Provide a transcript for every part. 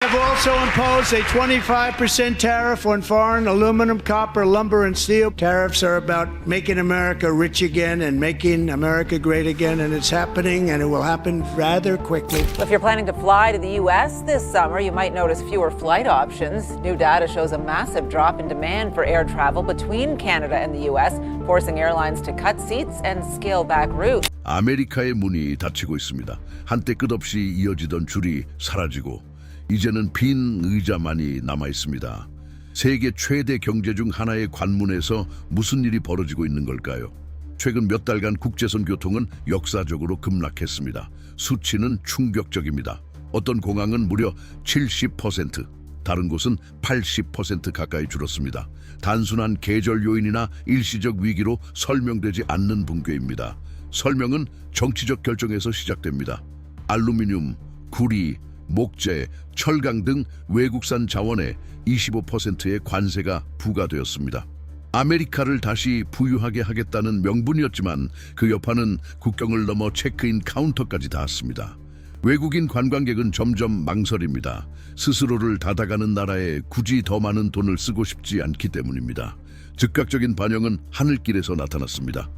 have also imposed a 25% tariff on foreign aluminum, copper, lumber, and steel. Tariffs are about making America rich again and making America great again, and it's happening, and it will happen rather quickly. If you're planning to fly to the U.S. this summer, you might notice fewer flight options. New data shows a massive drop in demand for air travel between Canada and the U.S., forcing airlines to cut seats and scale back routes. 아메리카의 문이 닫히고 있습니다. 한때 끝없이 이어지던 줄이 사라지고 이제는 빈 의자만이 남아 있습니다. 세계 최대 경제 중 하나의 관문에서 무슨 일이 벌어지고 있는 걸까요? 최근 몇 달간 국제선 교통은 역사적으로 급락했습니다. 수치는 충격적입니다. 어떤 공항은 무려 70%, 다른 곳은 80% 가까이 줄었습니다. 단순한 계절 요인이나 일시적 위기로 설명되지 않는 붕괴입니다. 설명은 정치적 결정에서 시작됩니다. 알루미늄, 구리, 목재, 철강 등 외국산 자원에 25%의 관세가 부과되었습니다. 아메리카를 다시 부유하게 하겠다는 명분이었지만 그 여파는 국경을 넘어 체크인 카운터까지 닿았습니다. 외국인 관광객은 점점 망설입니다. 스스로를 닫아가는 나라에 굳이 더 많은 돈을 쓰고 싶지 않기 때문입니다. 즉각적인 반영은 하늘길에서 나타났습니다.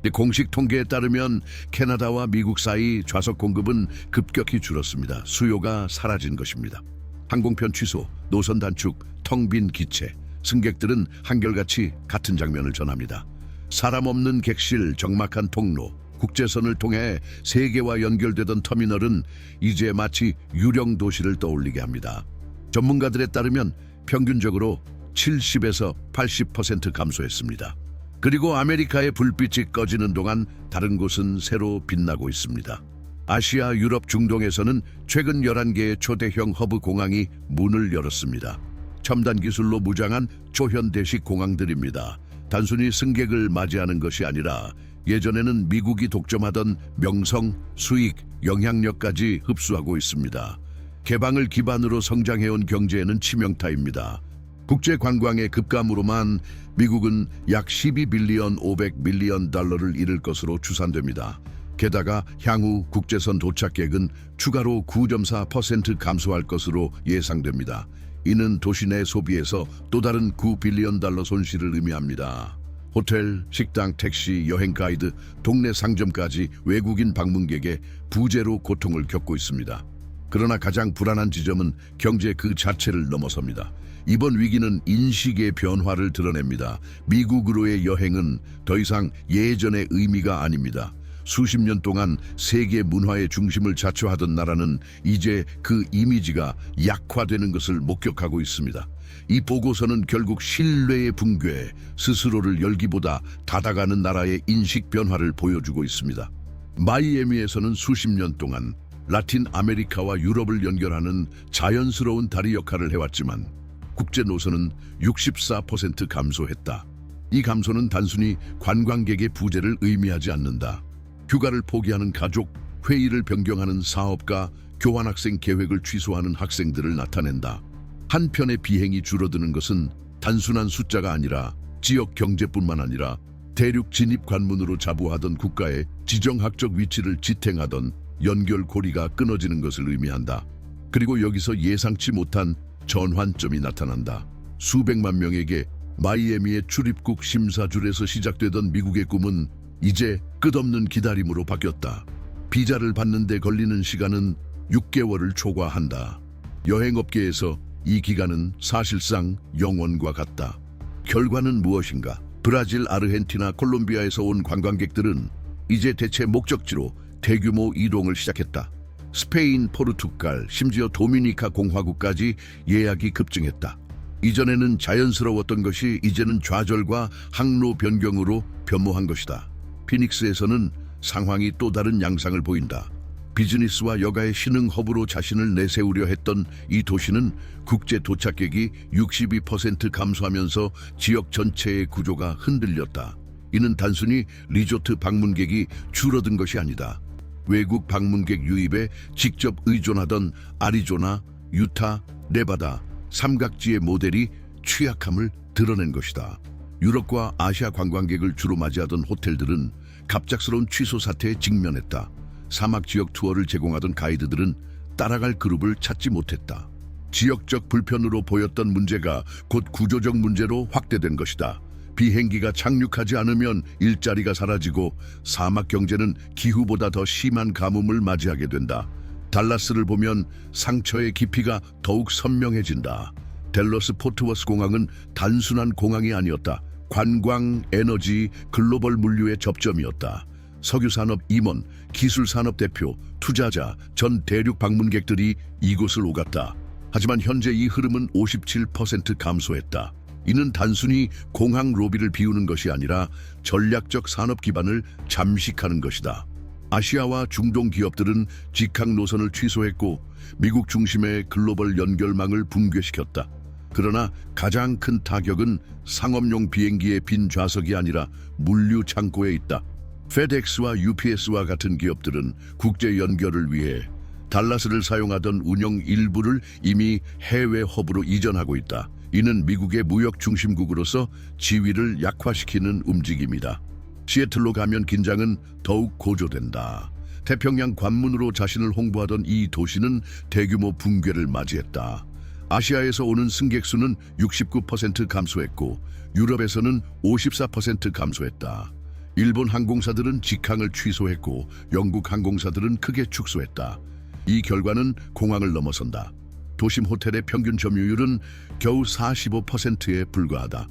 공식 통계에 따르면 캐나다와 미국 사이 좌석 공급은 급격히 줄었습니다. 수요가 사라진 것입니다. 항공편 취소, 노선 단축, 텅 빈 기체, 승객들은 한결같이 같은 장면을 전합니다. 사람 없는 객실, 적막한 통로, 국제선을 통해 세계와 연결되던 터미널은 이제 마치 유령 도시를 떠올리게 합니다. 전문가들에 따르면 평균적으로 70에서 80% 감소했습니다. 그리고 아메리카의 불빛이 꺼지는 동안 다른 곳은 새로 빛나고 있습니다. 아시아, 유럽, 중동에서는 최근 11개의 초대형 허브 공항이 문을 열었습니다. 첨단 기술로 무장한 초현대식 공항들입니다. 단순히 승객을 맞이하는 것이 아니라 예전에는 미국이 독점하던 명성, 수익, 영향력까지 흡수하고 있습니다. 개방을 기반으로 성장해온 경제에는 치명타입니다. 국제 관광의 급감으로만 미국은 약 12빌리언 500밀리언 달러를 잃을 것으로 추산됩니다. 게다가 향후 국제선 도착객은 추가로 9.4% 감소할 것으로 예상됩니다. 이는 도시 내 소비에서 또 다른 9빌리언 달러 손실을 의미합니다. 호텔, 식당, 택시, 여행 가이드, 동네 상점까지 외국인 방문객의 부재로 고통을 겪고 있습니다. 그러나 가장 불안한 지점은 경제 그 자체를 넘어섭니다. 이번 위기는 인식의 변화를 드러냅니다. 미국으로의 여행은 더 이상 예전의 의미가 아닙니다. 수십 년 동안 세계 문화의 중심을 자처하던 나라는 이제 그 이미지가 약화되는 것을 목격하고 있습니다. 이 보고서는 결국 신뢰의 붕괴, 스스로를 열기보다 닫아가는 나라의 인식 변화를 보여주고 있습니다. 마이애미에서는 수십 년 동안 라틴 아메리카와 유럽을 연결하는 자연스러운 다리 역할을 해왔지만 국제 노선은 64% 감소했다. 이 감소는 단순히 관광객의 부재를 의미하지 않는다. 휴가를 포기하는 가족, 회의를 변경하는 사업가, 교환학생 계획을 취소하는 학생들을 나타낸다. 한편의 비행이 줄어드는 것은 단순한 숫자가 아니라 지역 경제뿐만 아니라 대륙 진입 관문으로 자부하던 국가의 지정학적 위치를 지탱하던 연결고리가 끊어지는 것을 의미한다. 그리고 여기서 예상치 못한 전환점이 나타난다. 수백만 명에게 마이애미의 출입국 심사줄에서 시작되던 미국의 꿈은 이제 끝없는 기다림으로 바뀌었다. 비자를 받는 데 걸리는 시간은 6개월을 초과한다. 여행업계에서 이 기간은 사실상 영원과 같다. 결과는 무엇인가? 브라질, 아르헨티나, 콜롬비아에서 온 관광객들은 이제 대체 목적지로 대규모 이동을 시작했다. 스페인, 포르투갈, 심지어 도미니카 공화국까지 예약이 급증했다. 이전에는 자연스러웠던 것이 이제는 좌절과 항로 변경으로 변모한 것이다. 피닉스에서는 상황이 또 다른 양상을 보인다. 비즈니스와 여가의 신흥 허브로 자신을 내세우려 했던 이 도시는 국제 도착객이 62% 감소하면서 지역 전체의 구조가 흔들렸다. 이는 단순히 리조트 방문객이 줄어든 것이 아니다. 외국 방문객 유입에 직접 의존하던 아리조나, 유타, 네바다, 삼각지의 모델이 취약함을 드러낸 것이다. 유럽과 아시아 관광객을 주로 맞이하던 호텔들은 갑작스러운 취소 사태에 직면했다. 사막 지역 투어를 제공하던 가이드들은 따라갈 그룹을 찾지 못했다. 지역적 불편으로 보였던 문제가 곧 구조적 문제로 확대된 것이다. 비행기가 착륙하지 않으면 일자리가 사라지고 사막 경제는 기후보다 더 심한 가뭄을 맞이하게 된다. 달라스를 보면 상처의 깊이가 더욱 선명해진다. 댈러스 포트워스 공항은 단순한 공항이 아니었다. 관광, 에너지, 글로벌 물류의 접점이었다. 석유산업 임원, 기술산업 대표, 투자자, 전 대륙 방문객들이 이곳을 오갔다. 하지만 현재 이 흐름은 57% 감소했다. 이는 단순히 공항 로비를 비우는 것이 아니라 전략적 산업 기반을 잠식하는 것이다. 아시아와 중동 기업들은 직항 노선을 취소했고 미국 중심의 글로벌 연결망을 붕괴시켰다. 그러나 가장 큰 타격은 상업용 비행기의 빈 좌석이 아니라 물류 창고에 있다. FedEx와 UPS와 같은 기업들은 국제 연결을 위해 달라스를 사용하던 운영 일부를 이미 해외 허브로 이전하고 있다. 이는 미국의 무역 중심국으로서 지위를 약화시키는 움직임이다. 시애틀로 가면 긴장은 더욱 고조된다. 태평양 관문으로 자신을 홍보하던 이 도시는 대규모 붕괴를 맞이했다. 아시아에서 오는 승객 수는 69% 감소했고 유럽에서는 54% 감소했다. 일본 항공사들은 직항을 취소했고 영국 항공사들은 크게 축소했다. 이 결과는 공항을 넘어선다. 도심 호텔의 평균 점유율은 겨우 45%에 불과하다.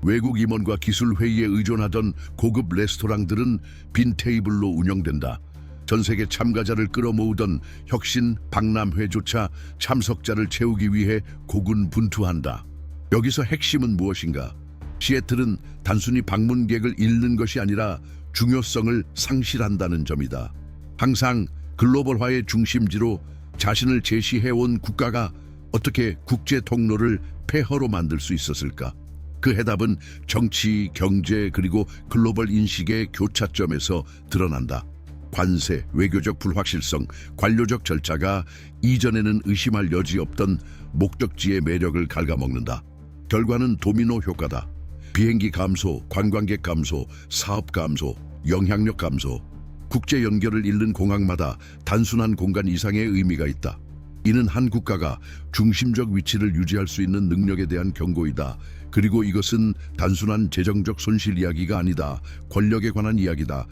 외국 임원과 기술 회의에 의존하던 고급 레스토랑들은 빈 테이블로 운영된다. 전 세계 참가자를 끌어모으던 혁신 박람회조차 참석자를 채우기 위해 고군분투한다. 여기서 핵심은 무엇인가? 시애틀은 단순히 방문객을 잃는 것이 아니라 중요성을 상실한다는 점이다. 항상 글로벌화의 중심지로 자신을 제시해온 국가가 어떻게 국제 통로를 폐허로 만들 수 있었을까? 그 해답은 정치, 경제 그리고 글로벌 인식의 교차점에서 드러난다. 관세, 외교적 불확실성, 관료적 절차가 이전에는 의심할 여지 없던 목적지의 매력을 갉아먹는다. 결과는 도미노 효과다. 비행기 감소, 관광객 감소, 사업 감소, 영향력 감소. 국제 연결을 잃는 공항마다 단순한 공간 이상의 의미가 있다. 이는 한 국가가 중심적 위치를 유지할 수 있는 능력에 대한 경고이다. 그리고 이것은 단순한 재정적 손실 이야기가 아니다. 권력에 관한 이야기다.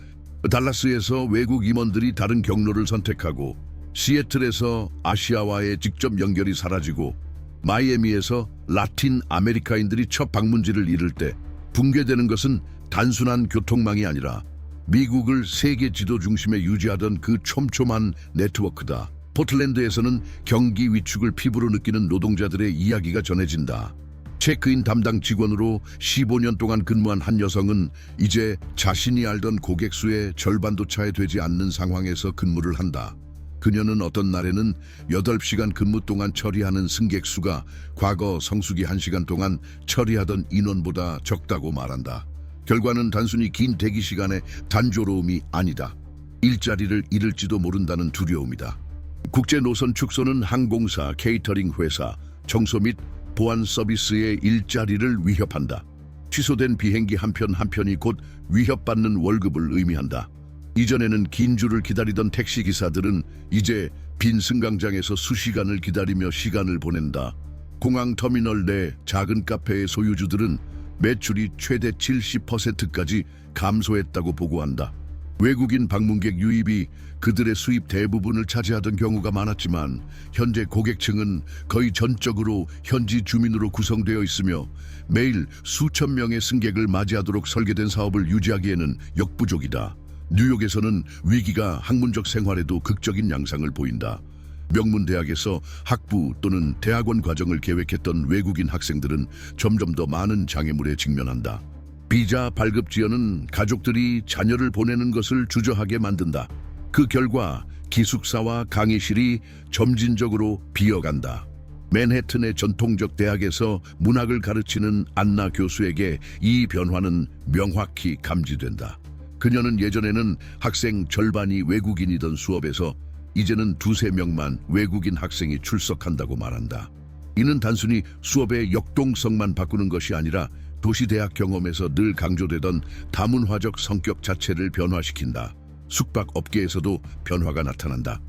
달라스에서 외국 임원들이 다른 경로를 선택하고 시애틀에서 아시아와의 직접 연결이 사라지고 마이애미에서 라틴 아메리카인들이 첫 방문지를 잃을 때 붕괴되는 것은 단순한 교통망이 아니라 미국을 세계 지도 중심에 유지하던 그 촘촘한 네트워크다. 포틀랜드에서는 경기 위축을 피부로 느끼는 노동자들의 이야기가 전해진다. 체크인 담당 직원으로 15년 동안 근무한 한 여성은 이제 자신이 알던 고객 수의 절반도 차에 되지 않는 상황에서 근무를 한다. 그녀는 어떤 날에는 8시간 근무 동안 처리하는 승객 수가 과거 성수기 1시간 동안 처리하던 인원보다 적다고 말한다. 결과는 단순히 긴 대기 시간의 단조로움이 아니다. 일자리를 잃을지도 모른다는 두려움이다. 국제 노선 축소는 항공사, 케이터링 회사, 청소 및 보안 서비스의 일자리를 위협한다. 취소된 비행기 한 편 한 편이 곧 위협받는 월급을 의미한다. 이전에는 긴 줄을 기다리던 택시기사들은 이제 빈 승강장에서 수시간을 기다리며 시간을 보낸다. 공항 터미널 내 작은 카페의 소유주들은 매출이 최대 70%까지 감소했다고 보고한다. 외국인 방문객 유입이 그들의 수입 대부분을 차지하던 경우가 많았지만 현재 고객층은 거의 전적으로 현지 주민으로 구성되어 있으며 매일 수천 명의 승객을 맞이하도록 설계된 사업을 유지하기에는 역부족이다. 뉴욕에서는 위기가 학문적 생활에도 극적인 양상을 보인다. 명문 대학에서 학부 또는 대학원 과정을 계획했던 외국인 학생들은 점점 더 많은 장애물에 직면한다. 비자 발급 지연은 가족들이 자녀를 보내는 것을 주저하게 만든다. 그 결과 기숙사와 강의실이 점진적으로 비어간다. 맨해튼의 전통적 대학에서 문학을 가르치는 안나 교수에게 이 변화는 명확히 감지된다. 그녀는 예전에는 학생 절반이 외국인이던 수업에서 이제는 2~3명만 외국인 학생이 출석한다고 말한다. 이는 단순히 수업의 역동성만 바꾸는 것이 아니라 도시대학 경험에서 늘 강조되던 다문화적 성격 자체를 변화시킨다. 숙박업계에서도 변화가 나타난다.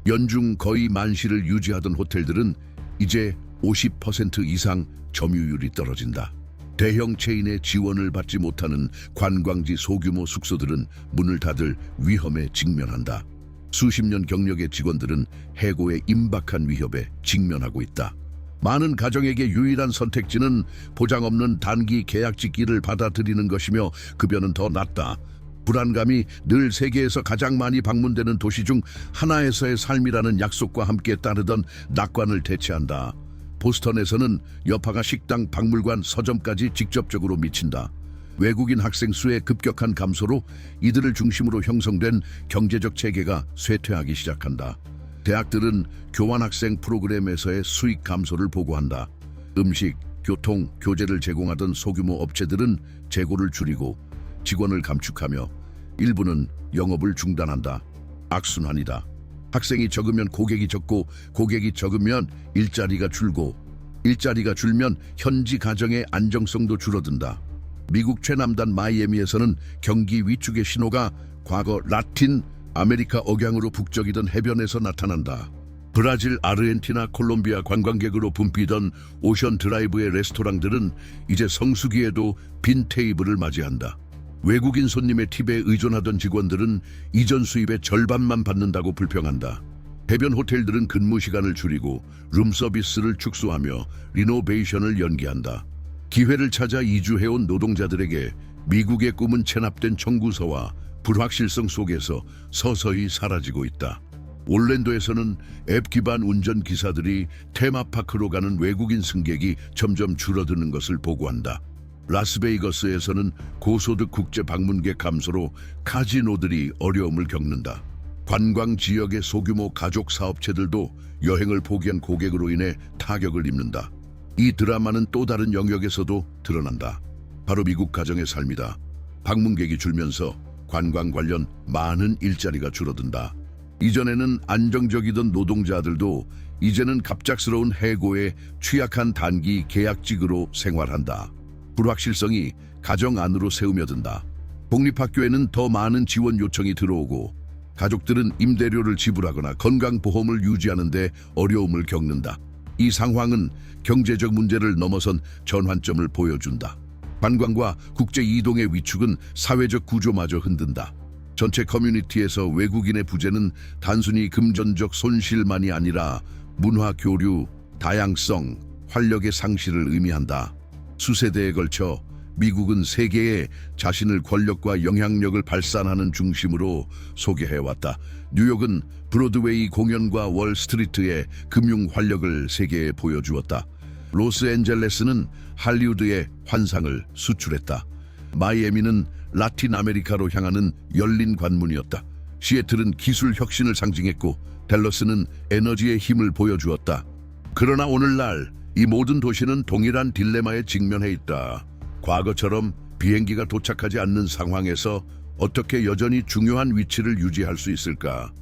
연중 거의 만실을 유지하던 호텔들은 이제 50% 이상 점유율이 떨어진다. 대형 체인의 지원을 받지 못하는 관광지 소규모 숙소들은 문을 닫을 위험에 직면한다. 수십 년 경력의 직원들은 해고의 임박한 위협에 직면하고 있다. 많은 가정에게 유일한 선택지는 보장 없는 단기 계약직기를 받아들이는 것이며 급여는 더 낮다. 불안감이 늘 세계에서 가장 많이 방문되는 도시 중 하나에서의 삶이라는 약속과 함께 따르던 낙관을 대체한다. 보스턴에서는 여파가 식당, 박물관, 서점까지 직접적으로 미친다. 외국인 학생 수의 급격한 감소로 이들을 중심으로 형성된 경제적 체계가 쇠퇴하기 시작한다. 대학들은 교환학생 프로그램에서의 수익 감소를 보고한다. 음식, 교통, 교재를 제공하던 소규모 업체들은 재고를 줄이고 직원을 감축하며 일부는 영업을 중단한다. 악순환이다. 학생이 적으면 고객이 적고 고객이 적으면 일자리가 줄고 일자리가 줄면 현지 가정의 안정성도 줄어든다. 미국 최남단 마이애미에서는 경기 위축의 신호가 과거 라틴 아메리카 억양으로 북적이던 해변에서 나타난다. 브라질, 아르헨티나, 콜롬비아 관광객으로 붐비던 오션 드라이브의 레스토랑들은 이제 성수기에도 빈 테이블을 맞이한다. 외국인 손님의 팁에 의존하던 직원들은 이전 수입의 절반만 받는다고 불평한다. 해변 호텔들은 근무 시간을 줄이고 룸서비스를 축소하며 리노베이션을 연기한다. 기회를 찾아 이주해온 노동자들에게 미국의 꿈은 체납된 청구서와 불확실성 속에서 서서히 사라지고 있다. 올랜도에서는 앱 기반 운전 기사들이 테마파크로 가는 외국인 승객이 점점 줄어드는 것을 보고한다. 라스베이거스에서는 고소득 국제 방문객 감소로 카지노들이 어려움을 겪는다. 관광 지역의 소규모 가족 사업체들도 여행을 포기한 고객으로 인해 타격을 입는다. 이 드라마는 또 다른 영역에서도 드러난다. 바로 미국 가정의 삶이다. 방문객이 줄면서 관광 관련 많은 일자리가 줄어든다. 이전에는 안정적이던 노동자들도 이제는 갑작스러운 해고에 취약한 단기 계약직으로 생활한다. 불확실성이 가정 안으로 새우며든다. 공립학교에는 더 많은 지원 요청이 들어오고 가족들은 임대료를 지불하거나 건강보험을 유지하는 데 어려움을 겪는다. 이 상황은 경제적 문제를 넘어선 전환점을 보여준다. 관광과 국제 이동의 위축은 사회적 구조마저 흔든다. 전체 커뮤니티에서 외국인의 부재는 단순히 금전적 손실만이 아니라 문화 교류, 다양성, 활력의 상실을 의미한다. 수세대에 걸쳐 미국은 세계에 자신을 권력과 영향력을 발산하는 중심으로 소개해왔다. 뉴욕은 브로드웨이 공연과 월스트리트의 금융 활력을 세계에 보여주었다. 로스앤젤레스는 할리우드의 환상을 수출했다. 마이애미는 라틴 아메리카로 향하는 열린 관문이었다. 시애틀은 기술 혁신을 상징했고 댈러스는 에너지의 힘을 보여주었다. 그러나 오늘날 이 모든 도시는 동일한 딜레마에 직면해 있다. 과거처럼 비행기가 도착하지 않는 상황에서 어떻게 여전히 중요한 위치를 유지할 수 있을까?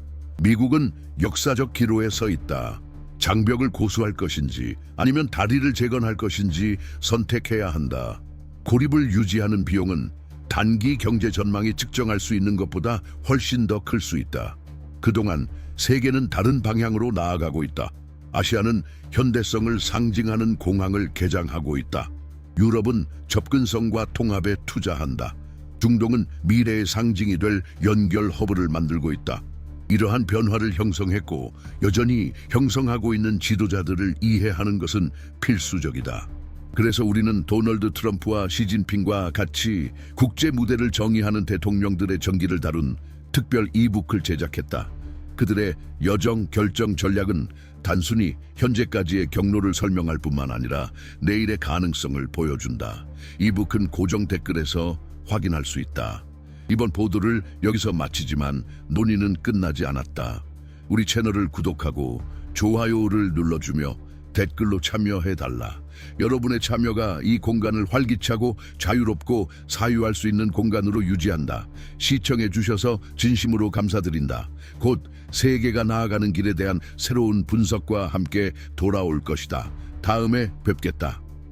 미국은 역사적 기로에 서 있다. 장벽을 고수할 것인지 아니면 다리를 재건할 것인지 선택해야 한다. 고립을 유지하는 비용은 단기 경제 전망이 측정할 수 있는 것보다 훨씬 더 클 수 있다. 그동안 세계는 다른 방향으로 나아가고 있다. 아시아는 현대성을 상징하는 공항을 개장하고 있다. 유럽은 접근성과 통합에 투자한다. 중동은 미래의 상징이 될 연결 허브를 만들고 있다. 이러한 변화를 형성했고 여전히 형성하고 있는 지도자들을 이해하는 것은 필수적이다. 그래서 우리는 도널드 트럼프와 시진핑과 같이 국제 무대를 정의하는 대통령들의 전기를 다룬 특별 이북을 제작했다. 그들의 여정 결정 전략은 단순히 현재까지의 경로를 설명할 뿐만 아니라 내일의 가능성을 보여준다. 이북은 고정 댓글에서 확인할 수 있다. 이번 보도를 여기서 마치지만 논의는 끝나지 않았다. 우리 채널을 구독하고 좋아요를 눌러주며 댓글로 참여해달라. 여러분의 참여가 이 공간을 활기차고 자유롭고 사유할 수 있는 공간으로 유지한다. 시청해주셔서 진심으로 감사드린다. 곧 세계가 나아가는 길에 대한 새로운 분석과 함께 돌아올 것이다. 다음에 뵙겠다.